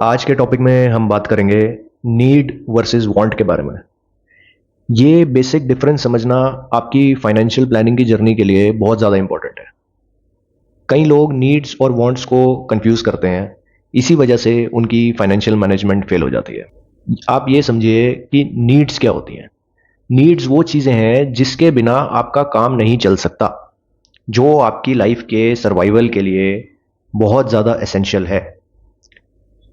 आज के टॉपिक में हम बात करेंगे नीड वर्सेस वांट के बारे में। ये बेसिक डिफरेंस समझना आपकी फाइनेंशियल प्लानिंग की जर्नी के लिए बहुत ज़्यादा इंपॉर्टेंट है। कई लोग नीड्स और वांट्स को कंफ्यूज करते हैं, इसी वजह से उनकी फाइनेंशियल मैनेजमेंट फेल हो जाती है। आप ये समझिए कि नीड्स क्या होती हैं। नीड्स वो चीज़ें हैं जिसके बिना आपका काम नहीं चल सकता, जो आपकी लाइफ के सर्वाइवल के लिए बहुत ज़्यादा एसेंशियल है।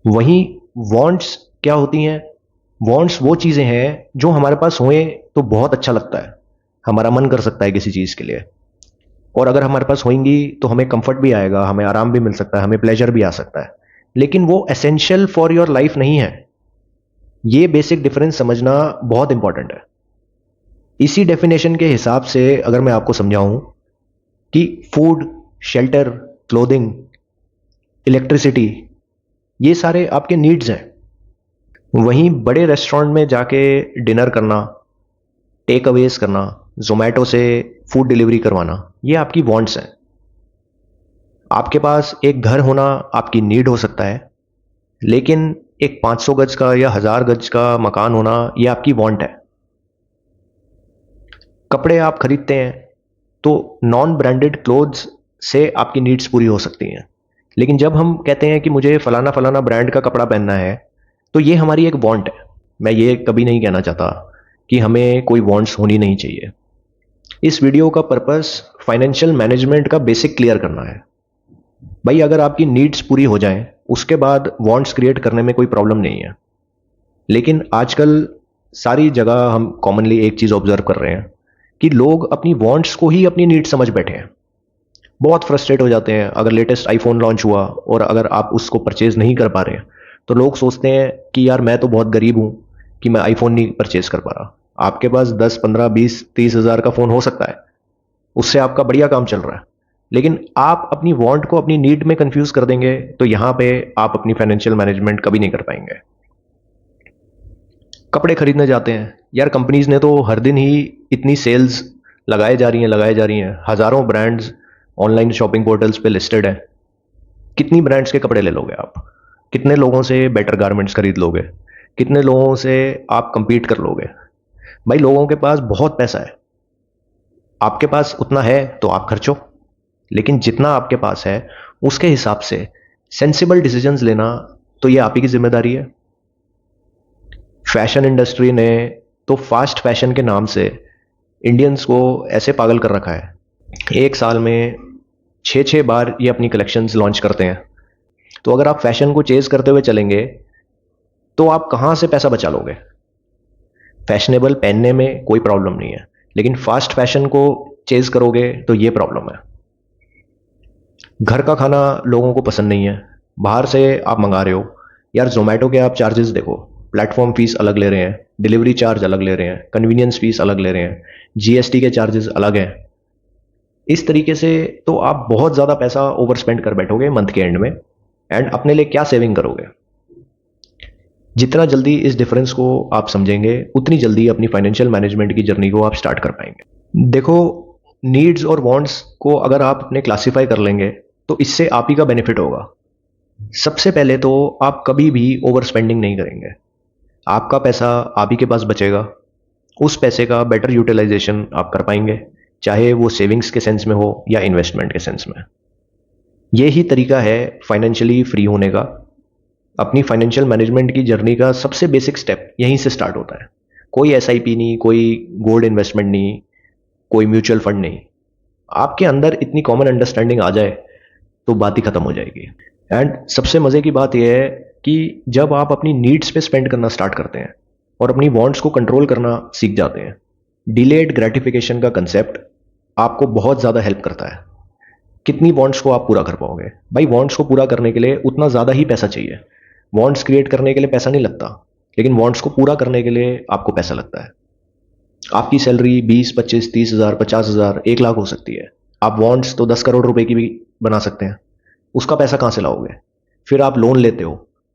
वहीं वांट्स क्या होती हैं? वांट्स वो चीज़ें हैं जो हमारे पास होएं तो बहुत अच्छा लगता है, हमारा मन कर सकता है किसी चीज़ के लिए, और अगर हमारे पास होंगी तो हमें कंफर्ट भी आएगा, हमें आराम भी मिल सकता है, हमें प्लेजर भी आ सकता है, लेकिन वो एसेंशियल फॉर योर लाइफ नहीं है। ये बेसिक डिफरेंस समझना बहुत इंपॉर्टेंट है। इसी डेफिनेशन के हिसाब से अगर मैं आपको समझाऊं कि फूड, शेल्टर, क्लोथिंग, इलेक्ट्रिसिटी, ये सारे आपके नीड्स हैं। वहीं बड़े रेस्टोरेंट में जाके डिनर करना, टेक अवेज करना, जोमेटो से फूड डिलीवरी करवाना, ये आपकी वांट्स हैं। आपके पास एक घर होना आपकी नीड हो सकता है, लेकिन एक 500 गज का या 1000 गज का मकान होना ये आपकी वांट है। कपड़े आप खरीदते हैं तो नॉन ब्रांडेड क्लोथ्स से आपकी नीड्स पूरी हो सकती हैं, लेकिन जब हम कहते हैं कि मुझे फलाना फलाना ब्रांड का कपड़ा पहनना है, तो ये हमारी एक वांट है। मैं ये कभी नहीं कहना चाहता कि हमें कोई वांट्स होनी नहीं चाहिए। इस वीडियो का पर्पस फाइनेंशियल मैनेजमेंट का बेसिक क्लियर करना है। भाई, अगर आपकी नीड्स पूरी हो जाएं, उसके बाद वांट्स क्रिएट करने में कोई प्रॉब्लम नहीं है। लेकिन आजकल सारी जगह हम कॉमनली एक चीज़ ऑब्जर्व कर रहे हैं कि लोग अपनी वांट्स को ही अपनी नीड समझ बैठे हैं। बहुत फ्रस्ट्रेट हो जाते हैं अगर लेटेस्ट आईफोन लॉन्च हुआ और अगर आप उसको परचेज नहीं कर पा रहे हैं, तो लोग सोचते हैं कि यार मैं तो बहुत गरीब हूं कि मैं आईफोन नहीं परचेज कर पा रहा। आपके पास 10, 15, 20, 30 हज़ार का फ़ोन हो सकता है, उससे आपका बढ़िया काम चल रहा है, लेकिन आप अपनी वांट को अपनी नीड में कंफ्यूज कर देंगे, तो यहां पे आप अपनी फाइनेंशियल मैनेजमेंट कभी नहीं कर पाएंगे। कपड़े खरीदने जाते हैं, यार कंपनीज ने तो हर दिन ही इतनी सेल्स लगाए जा रही हैं, हज़ारों ब्रांड्स ऑनलाइन शॉपिंग पोर्टल्स पे लिस्टेड हैं। कितनी ब्रांड्स के कपड़े ले लोगे आप? कितने लोगों से बेटर गारमेंट्स खरीद लोगे? कितने लोगों से आप कंपीट कर लोगे? भाई, लोगों के पास बहुत पैसा है, आपके पास उतना है तो आप खर्चो, लेकिन जितना आपके पास है उसके हिसाब से सेंसिबल डिसीजंस लेना तो ये आप ही की जिम्मेदारी है। फैशन इंडस्ट्री ने तो फास्ट फैशन के नाम से इंडियंस को ऐसे पागल कर रखा है, एक साल में 6-6 बार ये अपनी कलेक्शंस लॉन्च करते हैं। तो अगर आप फैशन को चेज करते हुए चलेंगे तो आप कहाँ से पैसा बचा लोगे? फैशनेबल पहनने में कोई प्रॉब्लम नहीं है, लेकिन फास्ट फैशन को चेज करोगे तो ये प्रॉब्लम है। घर का खाना लोगों को पसंद नहीं है, बाहर से आप मंगा रहे हो, यार जोमेटो के आप चार्जेस देखो, प्लेटफॉर्म फीस अलग ले रहे हैं, डिलीवरी चार्ज अलग ले रहे हैं, कन्वीनियंस फीस अलग ले रहे हैं, जीएसटी के चार्जेस अलग हैं। इस तरीके से तो आप बहुत ज़्यादा पैसा ओवर स्पेंड कर बैठोगे मंथ के एंड में, एंड अपने लिए क्या सेविंग करोगे? जितना जल्दी इस डिफरेंस को आप समझेंगे, उतनी जल्दी अपनी फाइनेंशियल मैनेजमेंट की जर्नी को आप स्टार्ट कर पाएंगे। देखो, नीड्स और वांट्स को अगर आप अपने क्लासीफाई कर लेंगे तो इससे आप ही का बेनिफिट होगा। सबसे पहले तो आप कभी भी ओवर स्पेंडिंग नहीं करेंगे, आपका पैसा आप ही के पास बचेगा, उस पैसे का बेटर यूटिलाइजेशन आप कर पाएंगे, चाहे वो सेविंग्स के सेंस में हो या इन्वेस्टमेंट के सेंस में। यही तरीका है फाइनेंशियली फ्री होने का। अपनी फाइनेंशियल मैनेजमेंट की जर्नी का सबसे बेसिक स्टेप यहीं से स्टार्ट होता है। कोई एसआईपी नहीं, कोई गोल्ड इन्वेस्टमेंट नहीं, कोई म्यूचुअल फंड नहीं। आपके अंदर इतनी कॉमन अंडरस्टैंडिंग आ जाए तो बात ही खत्म हो जाएगी। एंड सबसे मजे की बात यह है कि जब आप अपनी नीड्स पे स्पेंड करना स्टार्ट करते हैं और अपनी वांट्स को कंट्रोल करना सीख जाते हैं, डिलेड ग्रेटिफिकेशन का कंसेप्ट आपको बहुत ज़्यादा हेल्प करता है। कितनी वांट्स को आप पूरा कर पाओगे? भाई, वांट्स को पूरा करने के लिए उतना ज़्यादा ही पैसा चाहिए। वांट्स क्रिएट करने के लिए पैसा नहीं लगता, लेकिन वांट्स को पूरा करने के लिए आपको पैसा लगता है। आपकी सैलरी 20, 25, 30 हज़ार, 50 हज़ार, 1 लाख हो सकती है। आप वांट्स तो 10 करोड़ रुपए की भी बना सकते हैं। उसका पैसा कहाँ से लाओगे? फिर आप लोन लेते हो,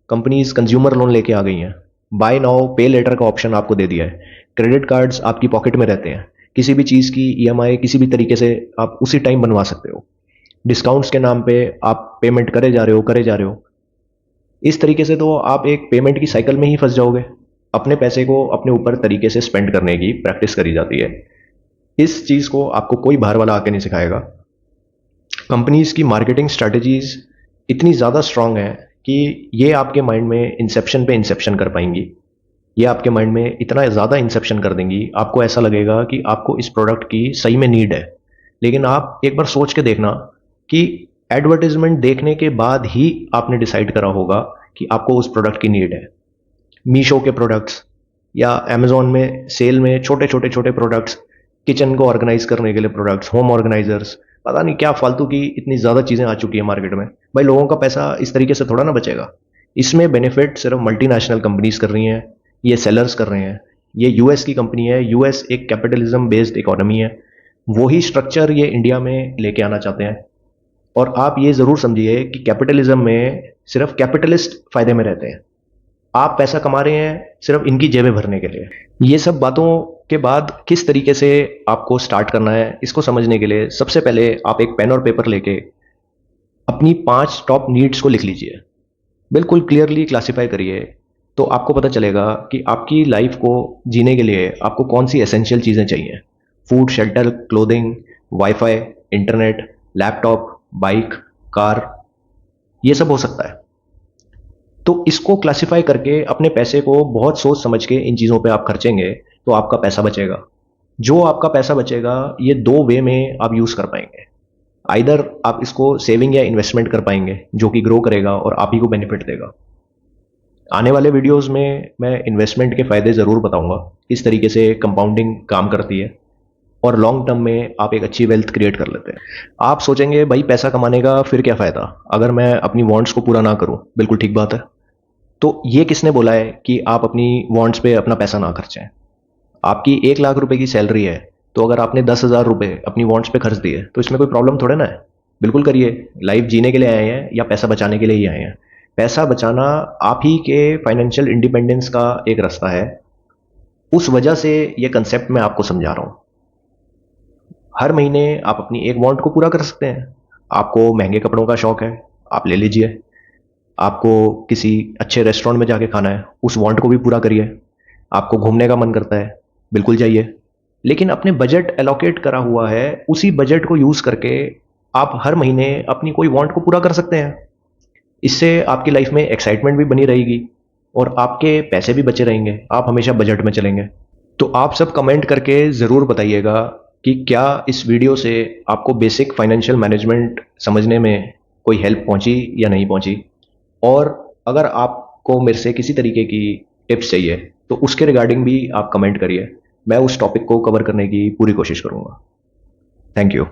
कंपनीज कंज्यूमर लोन लेके आ गई हैं, बाय नाउ पे लेटर का ऑप्शन आपको दे दिया है, क्रेडिट कार्ड्स आपकी पॉकेट में रहते हैं, किसी भी चीज़ की ईएमआई किसी भी तरीके से आप उसी टाइम बनवा सकते हो। डिस्काउंट्स के नाम पे आप पेमेंट करे जा रहे हो। इस तरीके से तो आप एक पेमेंट की साइकिल में ही फंस जाओगे। अपने पैसे को अपने ऊपर तरीके से स्पेंड करने की प्रैक्टिस करी जाती है। इस चीज़ को आपको कोई बाहर वाला आके नहीं सिखाएगा। कंपनीज की मार्केटिंग स्ट्रैटेजीज इतनी ज़्यादा स्ट्रांग है कि ये आपके माइंड में इंसेप्शन पे इंसेप्शन कर पाएंगी। ये आपके माइंड में इतना ज़्यादा इंसेप्शन कर देंगी, आपको ऐसा लगेगा कि आपको इस प्रोडक्ट की सही में नीड है। लेकिन आप एक बार सोच के देखना कि एडवर्टाइजमेंट देखने के बाद ही आपने डिसाइड करा होगा कि आपको उस प्रोडक्ट की नीड है। मीशो के प्रोडक्ट्स या अमेजोन में सेल में छोटे छोटे छोटे प्रोडक्ट्स, किचन को ऑर्गेनाइज करने के लिए प्रोडक्ट्स, होम ऑर्गेनाइजर्स, पता नहीं क्या फालतू की इतनी ज़्यादा चीज़ें आ चुकी है मार्केट में। भाई लोगों का पैसा इस तरीके से थोड़ा ना बचेगा। इसमें बेनिफिट सिर्फ मल्टीनेशनल कंपनीज कर रही हैं, ये सेलर्स कर रहे हैं। ये यूएस की कंपनी है, यूएस एक कैपिटलिज्म बेस्ड इकोनॉमी है। वही स्ट्रक्चर ये इंडिया में लेके आना चाहते हैं। और आप ये ज़रूर समझिए कि कैपिटलिज्म में सिर्फ कैपिटलिस्ट फायदे में रहते हैं। आप पैसा कमा रहे हैं सिर्फ इनकी जेबें भरने के लिए। ये सब बातों के बाद किस तरीके से आपको स्टार्ट करना है, इसको समझने के लिए सबसे पहले आप एक पेन और पेपर लेके अपनी 5 टॉप नीड्स को लिख लीजिए। बिल्कुल क्लियरली क्लासिफाई करिए, तो आपको पता चलेगा कि आपकी लाइफ को जीने के लिए आपको कौन सी एसेंशियल चीज़ें चाहिए। Food, shelter, clothing, wifi, internet, laptop, bike, car, ये सब हो सकता है। तो इसको क्लासिफाई करके अपने पैसे को बहुत सोच समझ के इन चीज़ों पे आप खर्चेंगे तो आपका पैसा बचेगा। जो आपका पैसा बचेगा ये 2 वे में आप यूज़ कर पाएंगे। आइदर आप इसको सेविंग या इन्वेस्टमेंट कर पाएंगे जो कि ग्रो करेगा और आप ही को बेनिफिट देगा। आने वाले वीडियोस में मैं इन्वेस्टमेंट के फ़ायदे ज़रूर बताऊंगा, किस तरीके से कंपाउंडिंग काम करती है और लॉन्ग टर्म में आप एक अच्छी वेल्थ क्रिएट कर लेते हैं। आप सोचेंगे भाई पैसा कमाने का फिर क्या फ़ायदा अगर मैं अपनी वांट्स को पूरा ना करूं। बिल्कुल ठीक बात है। तो ये किसने बोला है कि आप अपनी वांट्स पे अपना पैसा ना खर्चें? आपकी 1 लाख रुपए की सैलरी है, तो अगर आपने 10,000 रुपए अपनी वांट्स पे खर्च दिए तो इसमें कोई प्रॉब्लम थोड़े ना है। बिल्कुल करिए। लाइफ जीने के लिए आए हैं या पैसा बचाने के लिए ही आए हैं? पैसा बचाना आप ही के फाइनेंशियल इंडिपेंडेंस का एक रास्ता है। उस वजह से ये कंसेप्ट मैं आपको समझा रहा हूँ। हर महीने आप अपनी एक वांट को पूरा कर सकते हैं। आपको महंगे कपड़ों का शौक है, आप ले लीजिए। आपको किसी अच्छे रेस्टोरेंट में जाके खाना है, उस वांट को भी पूरा करिए। आपको घूमने का मन करता है, बिल्कुल जाइए। लेकिन अपने बजट एलोकेट करा हुआ है, उसी बजट को यूज़ करके आप हर महीने अपनी कोई वांट को पूरा कर सकते हैं। इससे आपकी लाइफ में एक्साइटमेंट भी बनी रहेगी और आपके पैसे भी बचे रहेंगे। आप हमेशा बजट में चलेंगे। तो आप सब कमेंट करके ज़रूर बताइएगा कि क्या इस वीडियो से आपको बेसिक फाइनेंशियल मैनेजमेंट समझने में कोई हेल्प पहुंची या नहीं पहुंची। और अगर आपको मेरे से किसी तरीके की टिप्स चाहिए तो उसके रिगार्डिंग भी आप कमेंट करिए। मैं उस टॉपिक को कवर करने की पूरी कोशिश करूंगा। Thank you.